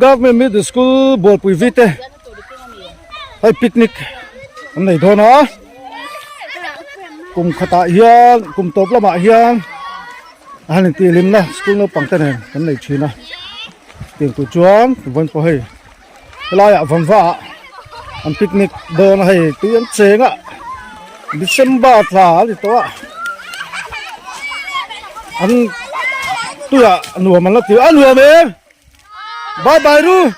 government middle school bol pui vite hay picnic anh này thôi nó cùng khata hiang cùng top lama hiang anh ti lim na school nó bằng tên này anh này chi na tiền tụ chuang vẫn có hay lại à vẫn vạ anh picnic đơn hay tiếng chế ngạ December thả thì to anh tôi à nùa mà nó tiếng anh nùa mẹ bye bye ru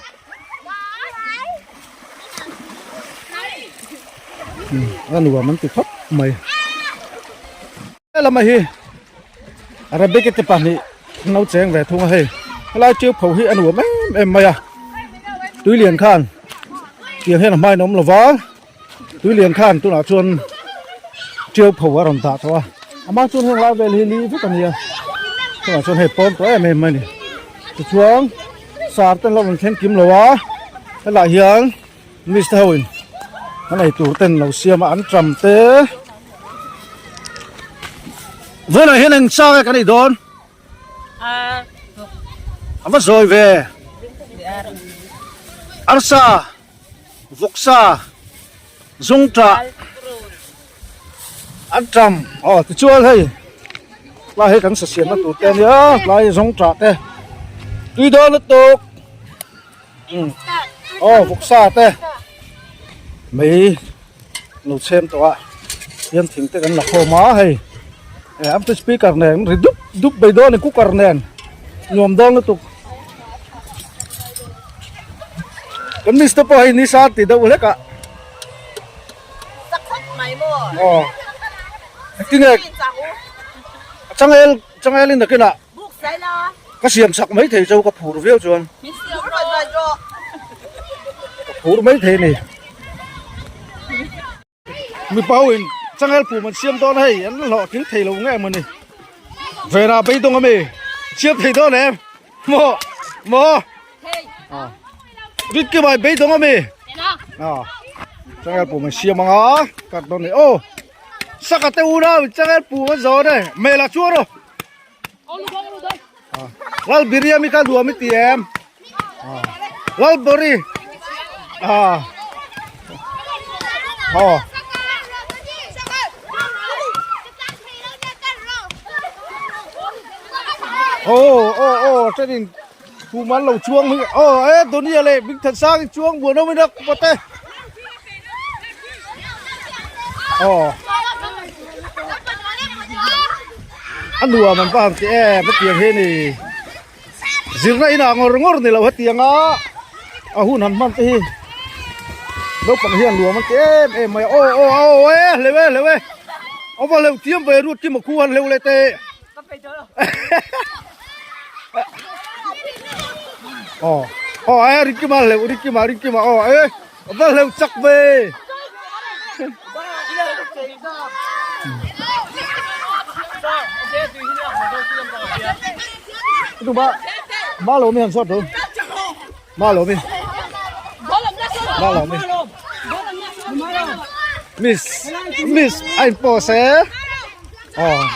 anh nùa mình tiếng khóc mày là mày hi Arabic cái tập này nấu chén về thùng hay lại chiếu phổ hi anh nùa mấy em mày à túi liền khan tiền hay là mai nó là vá túi liền khan tôi là chuồn chiếu phổ ở đồng tháp thôi mang chuồn hàng lại về li rất là nhiều tôi là chuồn hay pom của em mày này chuông sạp tên là mình khen kiếm lẩu á cái lại hiền Mr. Howin cái này tủ tên lẩu xia mà ăn trầm té vừa này hiện sao cái này đón mất rồi về Arsa Voksa Dung Tra ăn trầm thì chua thôi lại hết cảnh sạch nó tủ tên nhá lại Dung Tra thế tuy đó nó tục Voksa thế mấy nụ xem tụi yên thỉnh tới gần là khô má hay em tôi speaker này rồi đúc bây đó này cũng card này nhom đó nó tục cái Mr. Poi ni sa thì đâu hết cả cái này chẳng ai lên được cái nào cái xiềng sặc mấy thầy châu có phủ phiếu chuồn phủ mấy thầy này mình bảo hình chẳng ai phủ mình xiêm to này anh lọ tiếng thầy lâu nghe mình này về là bây đông mày xiêm thầy to này em mò biết cái bài bây đông mày chẳng ai phủ mình xiêm mà ngó cắt đó này sao cả teu đó chẳng ai phủ mà gió đây mày là chua rồi lal biryani ka dua mi tiem lal bori cho nên phù mắn lẩu chuông ấy tôi đi lên bình thật sang chuông buồn đâu mới được bật tay ăn đùa mình vào cái bất tiền thế này riêng này là ngor này là hết tiền á hun hẳn man thế đâu bằng hiền đùaมันcái mày lấy về vào lều tiêm về ruột tiêm một khu ăn lều lấy tê ai Ricky mà vào lều chắc về itu ba lo mi han sot do ma lo mi miss anh po sẽ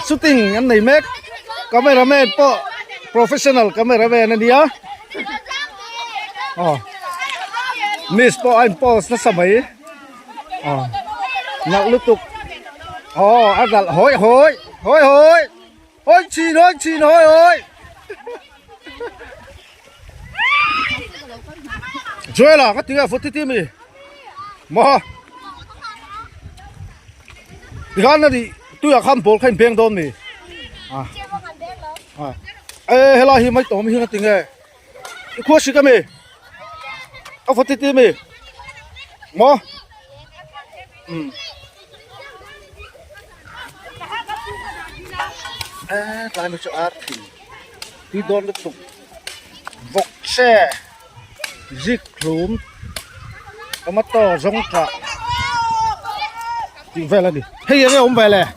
shooting anh này make cameraman po professional cameraman anh đi á miss po anh po nó sao mấy nhậu liên tục ăn là hối chi nói chơi là cái tiếng phút tí mi mà thì hắn là đi tôiอยากข้ามโพลขึ้นเพียงโดนmiเฮ้ยhi mấy tổ mi cái tiếng này khu sĩ cái miเอาphút tí mi mà lại một chỗ art thì đón được tục vọc xe dịch lúm có mắt to giống cả thì về là đi hay cái ông về là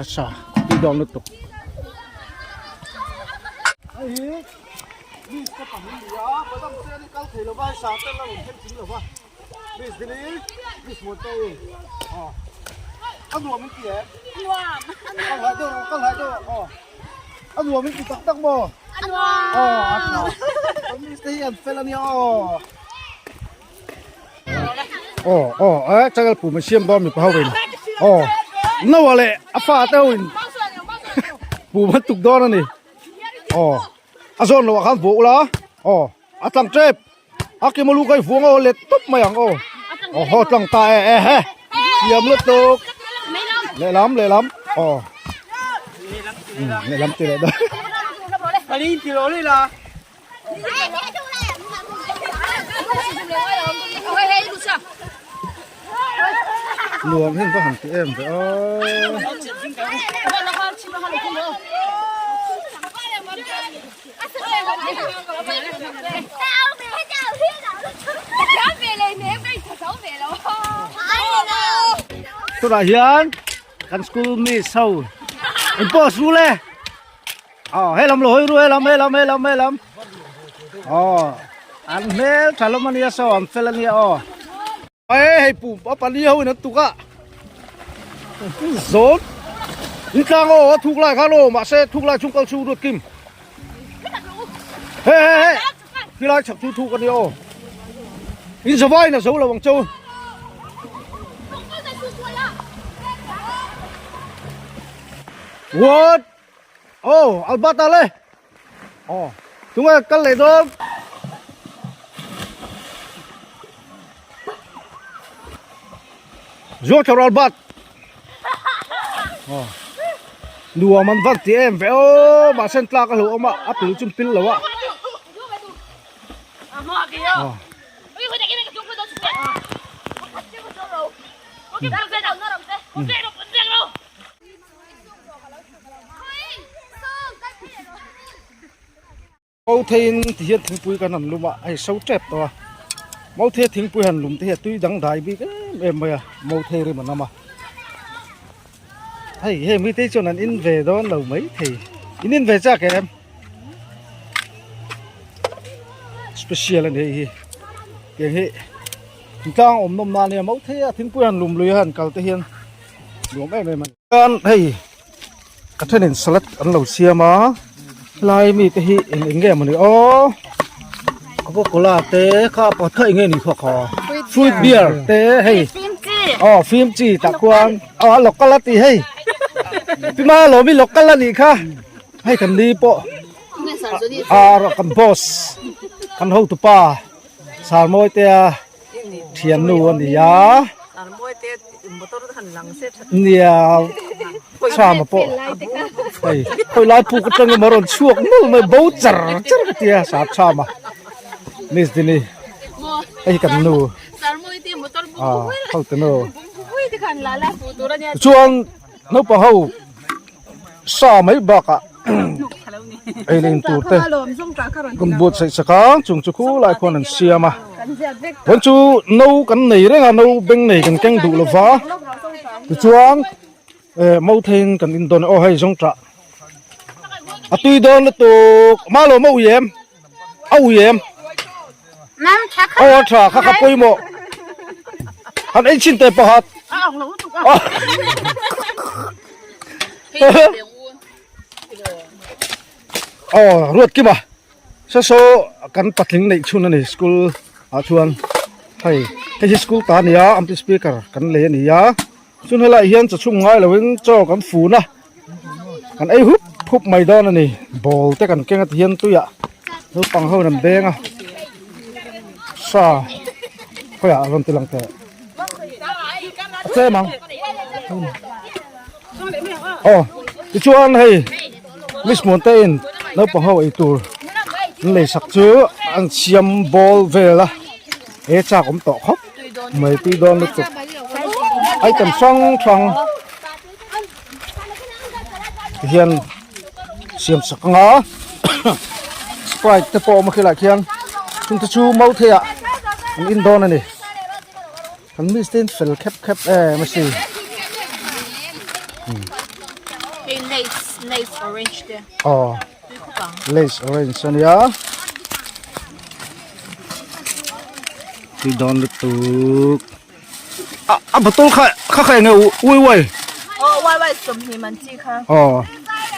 sao đi đón được tục đi cái tầm gì đó có tầm xe đi cao thì là vai sát tên là một cái chính là vai đi cái này đi một tay ăn đùa mình kìa ăn lại đâu ăn đùa mình tắc tắc mò มีสเตียนเฟลนี่จักรปูมาเชื่อมบอมมีพาวเวนนั่นวะเลยอาฟ้าเต้าวินปูมันตุกดอนนี่อาซอนเราขันฟูละอาตังเจ็บอากิมาลูกไอ้ฟูงเล็ดตุ๊บมาอย่างฮอตังตายเฮ้ยมเล็ดตุกเล่ล้ำเล่ล้ำตีเลยด้วยอันนี้ตีเลยล่ะรวมเห็นก็หันตีเอ็มไปตัวไหนยันกันสกูลมีเศร้าอินโพสรู้เลยให้ลำลอยรู้ให้ลำอันเมลชาลมันยาสอนเฟลนี่ให้ปู่ปันนี้เอาไว้นั่นตุกะโซนนี่ข้างถูกไล่ข้างมาเสถูกไล่ชุ่มกระชูรถกิมเฮ้ที่ไล่ฉับถูกกันเดียวอินสบายนะโซ่ระวังโจWhat? Albata le. Tunggu kal le dong. Zo chor albat. Dua man van tiem ve ma sen tla ka lo ma apil chum pil lawa. Mẫu thiên thì hiện thỉnh bùi cái nằm lùm ai sâu chẹp to, mẫu thiên thỉnh bùi hành lùm thì hiện tuy đắng đại bị cái em mày mẫu thiên rồi mà nằm hay mới thấy cho nên in về đó lâu mấy thì in về ra cái em special này cái hệ chúng ta ôm nôm na này mẫu thiên thỉnh bùi hành lùm lùi hành cầu tới hiện lùm em mày con hay cái thế nên salad ăn lẩu xia mà lai mi te hi eng ge mani Coca-Cola te kha pa thai nge ni kho fruit beer te hey phim chi ta kwang local ti hey pima lo mi local ni kha hay kan li po ro kan boss kan ho tu pa sar moi te thian nu an ya nia sa ma po khoi lai pu ka tang ma ron chuak nu me bo char ka tia sa cha ma nis dini ai kan nu khau te no chuan no pa ho sa mai ba ka ai len tu te kum bot sai sakang chung chu khu lai khon an siama wan chu no kan nei renga no beng nei kan keng du lova chuan mẫu thiên cần in đồn hay giống trạ tuy đồn là tụ má lô mẫu yếm âu yếm trạ khắc bôi mộ hắn ấy xin tệ bảo hạt ruột kia mà số cần bắt lính này chun này school chuan hay cái school ta này am speaker cần lấy này chun hay lại hiền cho chung ngay là vẫn cho con phù na con ấy húp mày đó này bồ tới con kia hiền tôi ạ nó bằng hơn làm đen sa thôi à còn từ lần tới thế mà cái chuan hay Miss Mountain nó bằng hơn ấy tour lấy sắc chứa ăn xiêm ball về là ế cha cũng tỏ khóc mày tuy đó nó chụp ai tầm song trăng hiền xiêm sắc ngó Sprite te po mà khi lại hiền chúng ta chu mau thế ạ in đó này hắn mi tên phèn khép mà xí lace orange there lace orange anh ya thì đón được tụ betul khai nghe uy uy uy uy sum hi man chi kha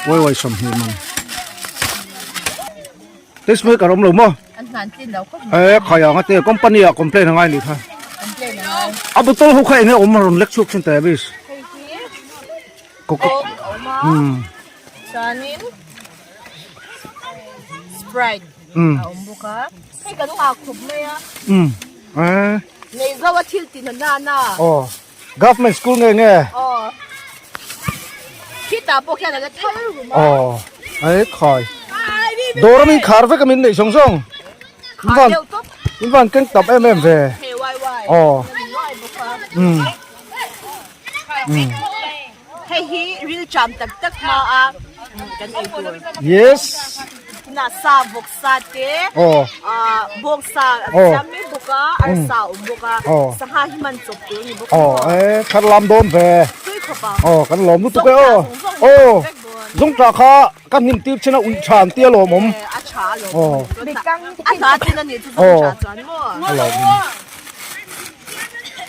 uy uy sum hi man test mới cả ông lùm mò anh phản tin đâu có khỏi à cái company à complain ngay đi thôi complain nào à bữa tôi không khai nữa ông mà rồi lệch xuống trên tay bis có Sanin Sprite ông buka hay cái đó khủng mày à này doว่า thiếu tiền là na government school nghe khi ta bốc ra là tháo luôn ấy khỏi đồ mình khá với cái mình để sống sống mình vẫn kinh tập em về hay hi real chạm tắc tắc mà à cái này rồi yes na sa bốc sa te bốc sa chăm mấy bốc à sa bốc à sa ha hi man chụp tu ni bốc ấy khăn làm đôn về khăn làm nút cái dùng trà kha căn nhìn tiêu trên nó uy tràn tia lồ mồm trà trên nó nhiều chút trà chán mà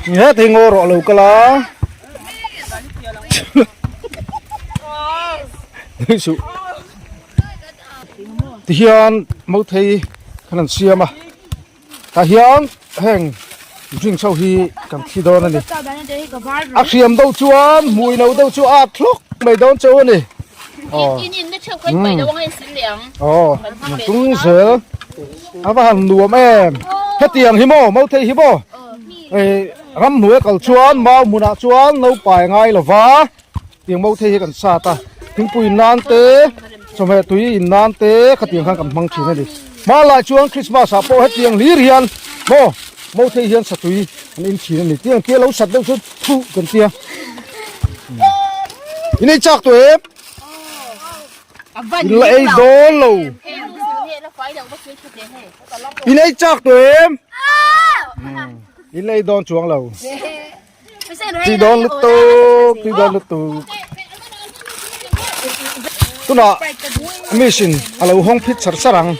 nhớ thì ngô rọ lầu cái lá sự thì hiện mẫu thầy khăn xia mà ta hiện hàng riêng sau khi cầm khi đó này ác xiêm đâu chuan mùi nấu đâu chuan lúc mày đón châu này cũng dễ và hàng nuông em hết tiền hi mô mẫu thầy hi mô ngắm núi cầu chuan mau mùa nào chuan nấu bài ngay là vá tiếng mẫu thầy cần xa ta tiếng bùi nan tế xong rồi túi nan tế các tiếng khang cầm măng chỉ này đi mà lại chuan Christmas à po hết tiếng lý riêng mô mẫu thầy hiền sạch túi anh chỉ này tiếng kia lâu sạch đâu chút thu cần tiếng ini chắc tuổi em lấy đó lâu ini chắc tuổi em ini đón chuông lâu thì đón lúc tu tu nọ mission alo hong pit sar sarang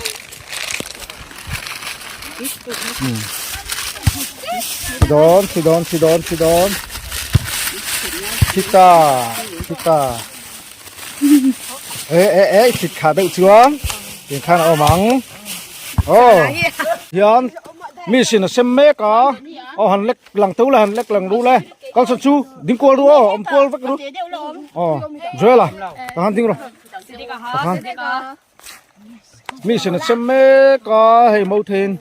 thì đón kita thịt khá đậu chuông tiền khăn ở mắng hiện mission xem mẹ cả hắn lek lang tấu là hắn lek lang ru le con sân chu đinh cô ru ông cô vắt ru rồi là hắn đinh rồi hắn mission xem mẹ cả hay mâu thìn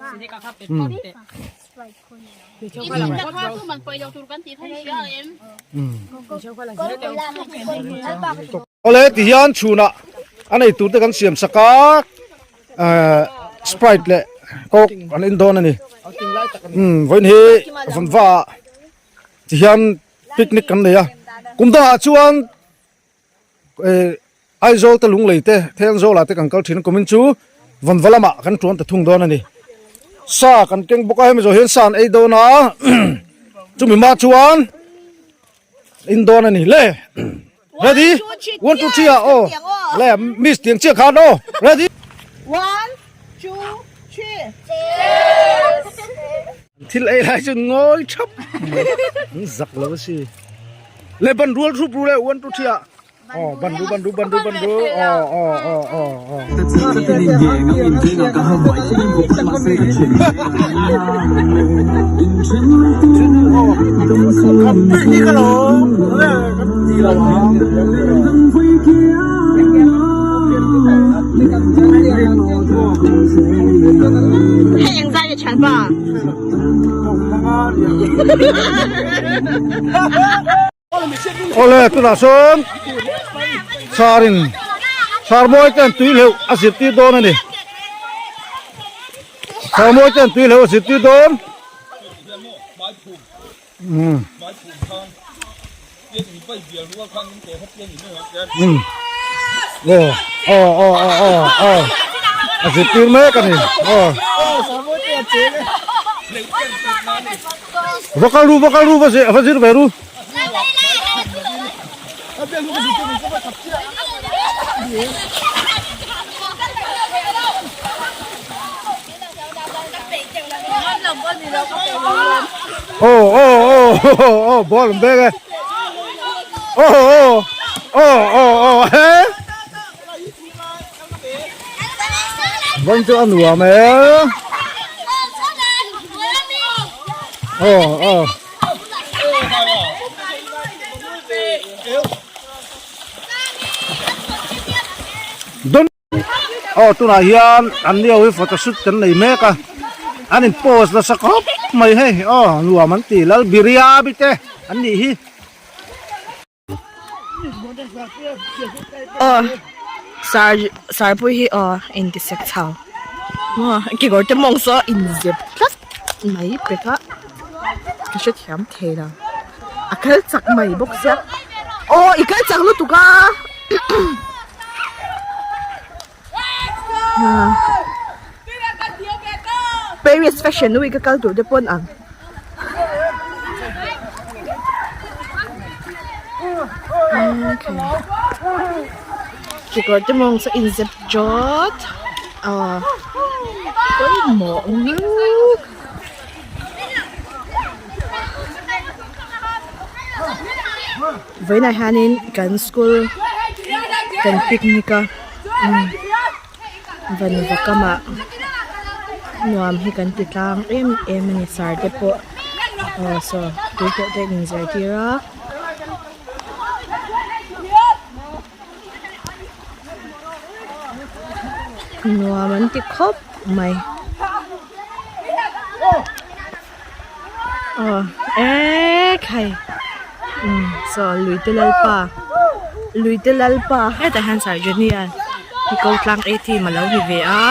ole thì hiện chu na anh ấy tụt cái xiêm saka Sprite le Coke an Indon này với he phần va thì hiện picnic kan này à cũng đã chuan ai zo ta lung lấy te then zo là te kan kal thin komin chu van vala ma kan tuan ta thung don này sa kan keng boka hem zo hen san ei do na chu mi ma chuan Indon này le ready 1 2 3 le miss tiếng chưa khá đâu ready 1 2 3 thì lại chừng ngồi chấp giặc lắm gì lấy bắn đuôi rúp đuôi lại uốn chút ạ bắn đuôi hiện ra chẳng ba ole tu na son sarin sar moi ten tui leu asip ti don ani sar moi ten tui leu asip ti don asip ti me kan ni vakalu vazir beru bol bega vẫn chưa ăn nửa mẹ tôi là hiền anh yêu với photoshoot cái này mẹ cả anh post là sắc hấp mày hay nửa mắn tỉ là biria bị thế anh đi hi sar pui hi in the sex how cái gọi tên mong so in the plus mấy bê cả cái chuyện hiếm thế nào cái chắc mấy bốc ra cái chắc lúc tụi ca Paris fashion nuôi cái câu tụi đẹp quân ăn chỉ có cái mong sẽ in dẹp chốt có mỏ nước với này hanin kan school kan picnica van vakama nuam hi kan titlang em ni sar te po so tu ko te ning zai tira nuam an ti khop mai khai so lui te lalpa he ta han sar junior hi ko tlang ati malo hi ve a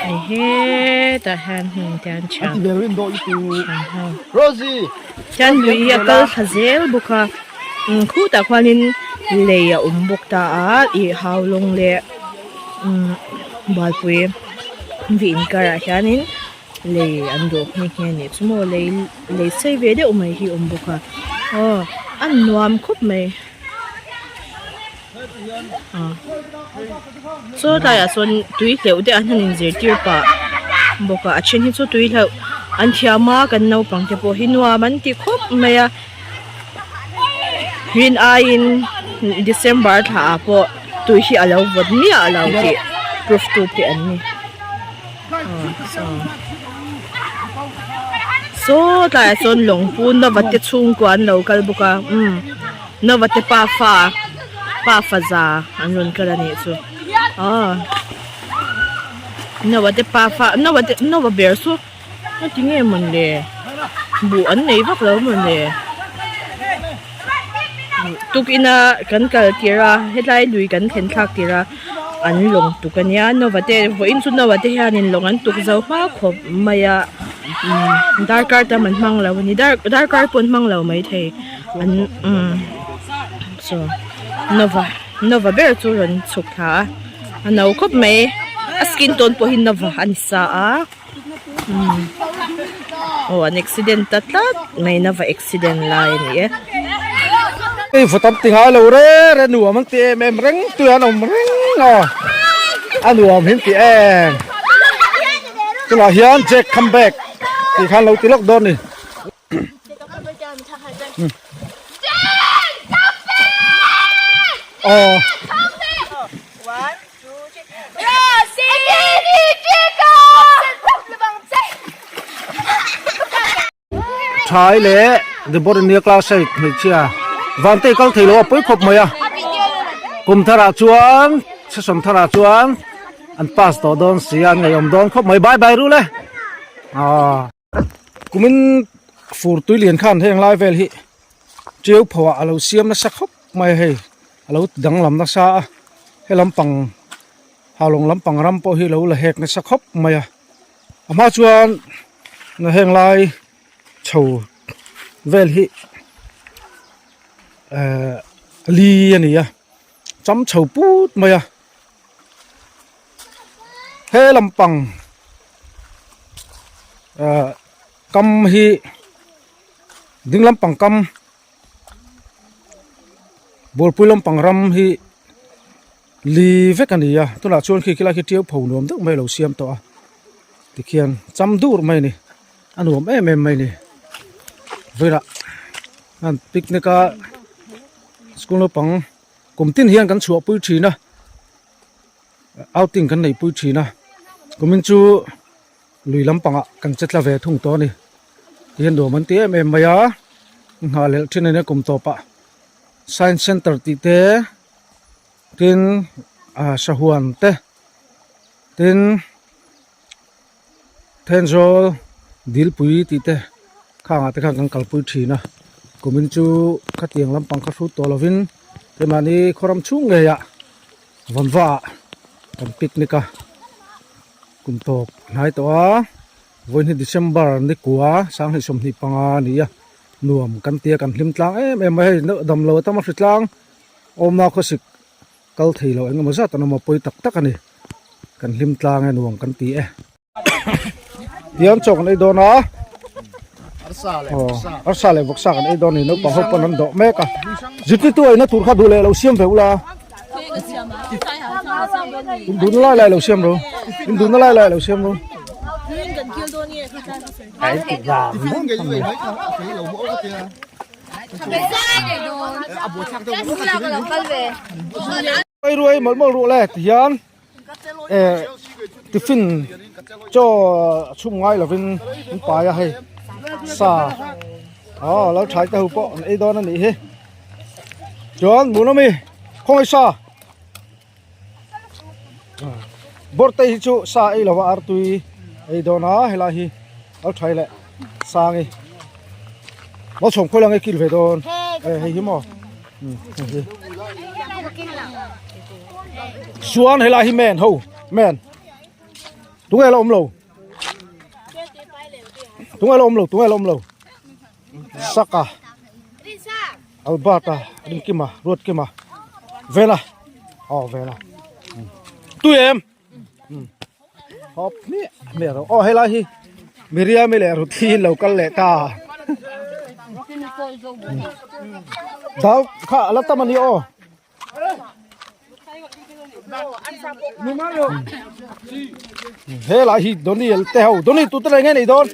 ai he ta han hin tan cha Rosie chan lui ya kal khazel buka khu ta khwanin leya umbuk ta a I haulong le balpui vin kara hianin le ando ni hiani chumo le sei ve de umai hi umbuka an nuam khup mai so ta ya son tui hleu de an hanin zir tir pa boka a chen hi chu tui hleu an thiama kan no pang te po hi nuam an ti khup mai a rin a in December tha po tui hi alo vot mi alo ti proof tu te an ni so ta ya son longpun na vatte chung kwan local buka na vatte pa za anron kala ni chu na vatte na va ber so na tinge man le bu an nei vak lo man le tuk ina kan kal tira hetlai lui kan then thak tira an long tukania no vate vo in chu no vate hianin long an tuk zo ma khop maya darkar ta man mang lo ni darkar pon mang lo mai the an so nova ber chu ron chuk tha anau khop mai skin tone po hin nova an sa a an accident tatlat mai nova accident line ye cái phụ tập tiếng Hà lâu re re nùa mang tiền em răng tuyên ông răng anh nùa mình tiền cái là hiền Jack comeback thì khăn lâu tí lóc đôn đi trái lẽ the body near class này chia van tây câu thầy lo bối khop mày cùng thara chuan sẽ sống thara chuan anh pass đó don sian ngày ông don khop mày bye bye rồi cùng mình phur túi liền khan heng lai vel hi chiếu phwa alo siam na sắc khop mày hay alo dang lam na sa he lampang halong lampang ram po hi lo la hek na sắc khop mày ama chuan na heng lai chầu vel hi li anh à chấm chầu bút mày he lampang cam hi ding lampang cam bol pui lampang ram hi li vek anh à tôi là chuan khi cái lai tiêu phồng nuông tức mày lâu xiêm to thì khian chấm dur mày nè anh nuông em mày nè vậy là anh picnic à school nó bằng cùng tin hiềnกันชัวปุ้ยชีนะoutingกันไหนปุ้ยชีนะ kumin chu lui lampang a kan chetla ve thung to ni hian do man te em maya nga le thine ne kum to pa science center ti te tin sahuan te tin thenjol dilpui ti te khanga te khang kalpui thina kumin chu khatiang lampang kha thu to lovin te mani khoram chung nge ya vanwa kan picnica kum to nai to a voin hi December ni kwa sang hi som ni panga ni ya nuam kan tia kan hlim tlang em mai dam lo tama fritlang om na khosik kal theilo engam za tan ma poi tak tak ani kan hlim tlang nuam kan ti tiam chok nei do na arsa le boksa kan ei do ni no pa ho panan do me ka jitu tu ai na tur kha du le lo siam ve ula dun lai lo siam ro dun lai lo siam ro cái thịt gà ai ruồi mal mal ru le tian tiffin cho chung ngai là vin pa ya hay sa lo thai ta hu po ei don ani he chon mu no mi không ai sa bor te hi chu sa ei lo ar tui ei don a hela hi lo thai le sa ngi mo chong khoi lang ei kil ve don hei hi mo suan hela hi men ho men tung ai lo om lo tung ai lo saka Alberta din kima road kima vela vela tu em hop me ro hela hi miria me le ro thi local le ta dau kha la tamani hela hi doni el te ho doni tu tre nge nei don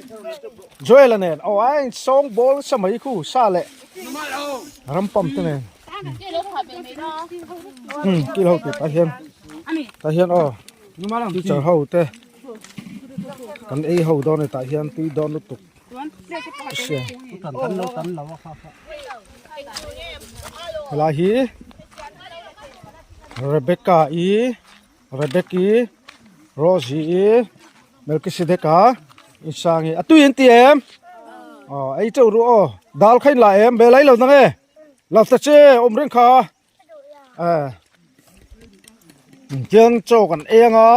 joel nen ai song ball samai khu sa le ram pam te nen kilo tu ta hian tu char ho te kan ei ho don ta hian tu don lu tuk hela hi Rebecca Rosie Melchizedeka Isangi atuin ti em ai chau ru dal khain la em be lai lo na nge la ta che om ren kha jeng chou kan enga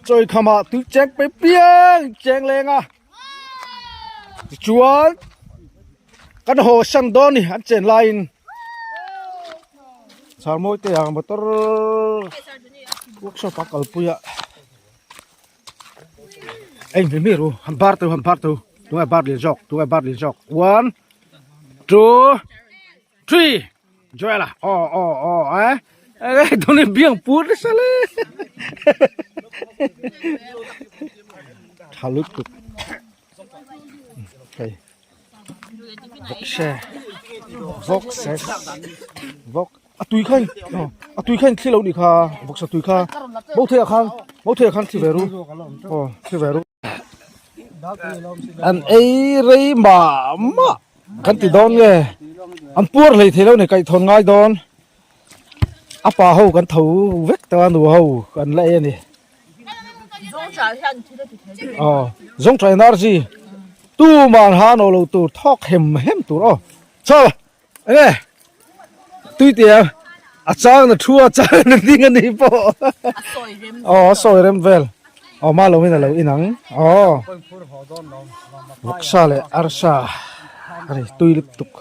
choi khama tu chek pe piang cheng lenga chuan kan ho sang don ni an chen line sar moi te ang motor workshop akal puya anh phải biết rồi hầm bát tu chúng ai bát liền jog 1 2 3 rồi là ấy tôi nên biếng phút đấy sao đấy thà lút cực okay vok tui khanh khi lâu đi kha vok sa tui kha bố thề khang thì về ru thì về ru anh ấy rây mà kan ti don nge an pur lei thelo ne kai thon ngai don apa ho kan thau vek ta nu ho kan le ni zong tra energy tu man ha no lo tu thok hem tu ro so ene tui tia a chang na thua chang na ding ani po soi rem vel ma lo min lo inang boksa le arsa ari tui lip tuk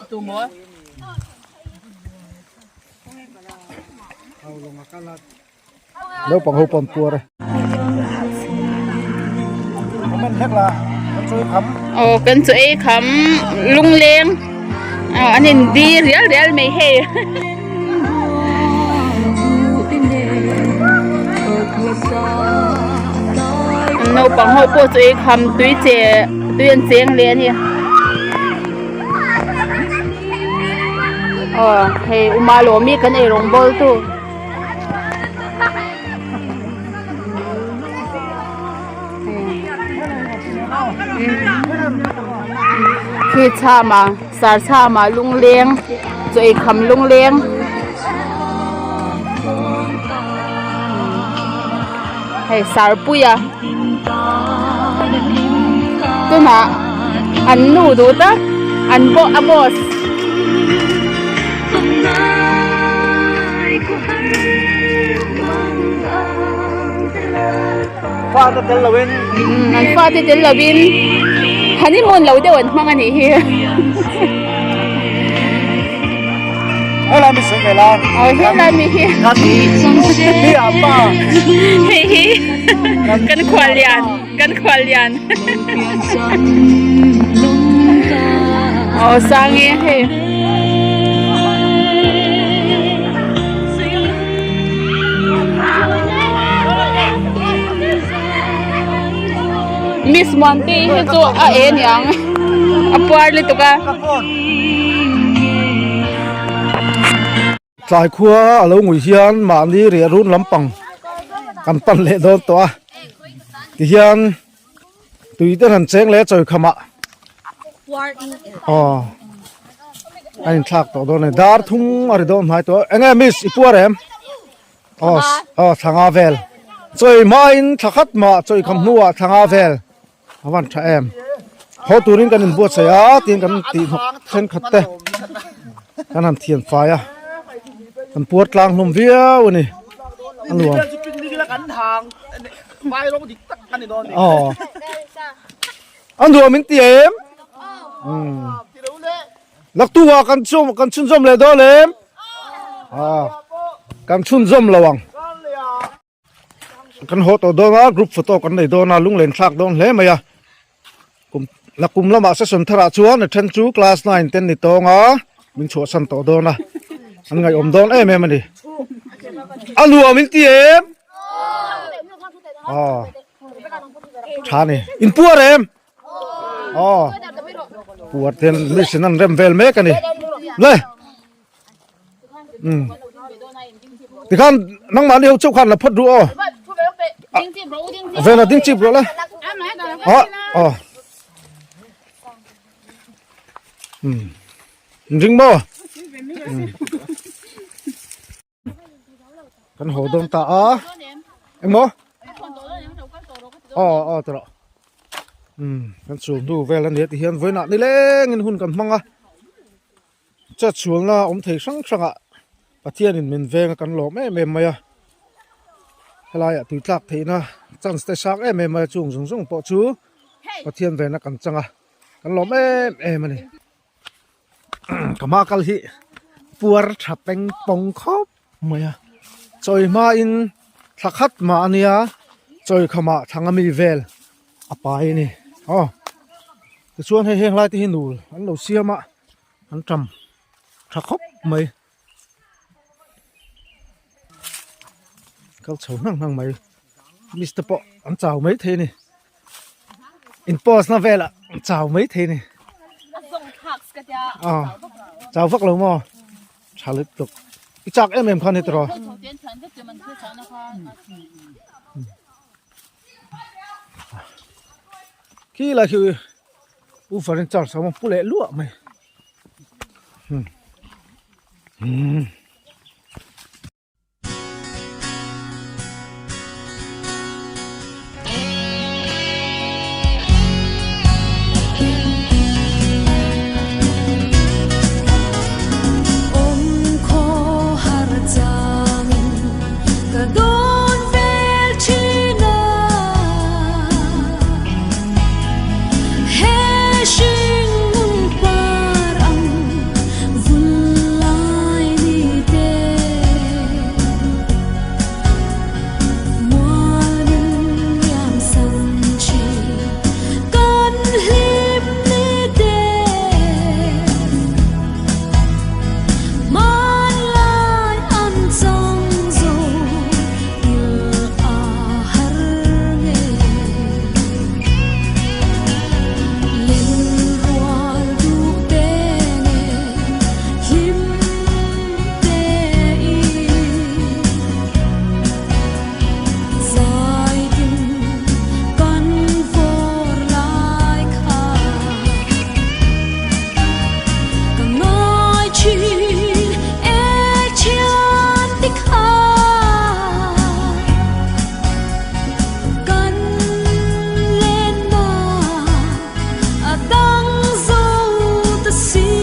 lo pang ho pon tua re man hek la kan chui kham kan chui kham lung leng anin di real mai he no pang ho po chui kham tui en cheng len hi he umalo mi kan e rong bol tu khi cha mà sar cha mà lung leng rồi kham lung leng hay sar puya tu na an nu du ta an bo abos pha ta tel lawin an fa ti tel labin honeymoon lo de wan mang ani hi ala mi se la he la mi hi hi apa hi hi kan khwalian sang nghe he Miss Monty cho a en yang apar le to ka trai khua alo ngui hian ma ni ria run lampang kan pan le don to a ti hian tui te han cheng le choi khama anh thak to don dar thung ari don mai to enge miss ipuarem thanga vel choi ma in thakhat ma choi kham nuwa thanga vel awan tha em ho turin kan in buat sa ya tin kan ti hok then khatte kan han thian fa ya kan puat tlang hlum viau ni an luang an luang min ti em lak tu wa kan chun zom le do lem kan chun zom lawang kan ho to do na group photo kan nei do na lung len thak don hle maya kum lama se son thara chuan a then chu class 9 10 ni tonga min chu san to do na an ngai om don em em ani alu min ti em tha ni in puar em puar ten mission an rem vel me kan ni le ti khan nang ma ni ho chu khan la phot ru o về là tiếng chip rồi đấy ring mo kan hồ đông ta em mo tao kan xuống thu về là nhiệt thì hiện với nạn đi lên nghìn hun cầm măng à chất xuống là ông thầy sáng sáng ạ và thiên mình về kan lỗ mẹ mày à lại tụi lạc thế na chẳng sẽ sáng em mà chung bỏ chú và thiên về nó cần chăng à cần lắm em này cả ma cái gì puar chập beng bông khóc mày à rồi ma in thắc hắt mà anh à rồi khăm à thằng ami vel à bài này cái chuan hay lại thì nụ anh đầu xia mà anh trầm thắc khóc mày câu chấu năng mày Mr. Po anh chào mấy thế này in post na về là chào mấy thế này chào phật lâu mò chào liên tục chắc em không hết rồi khi là khi u phải chào sao mà phụ lệ lụa mày Hãy subscribe see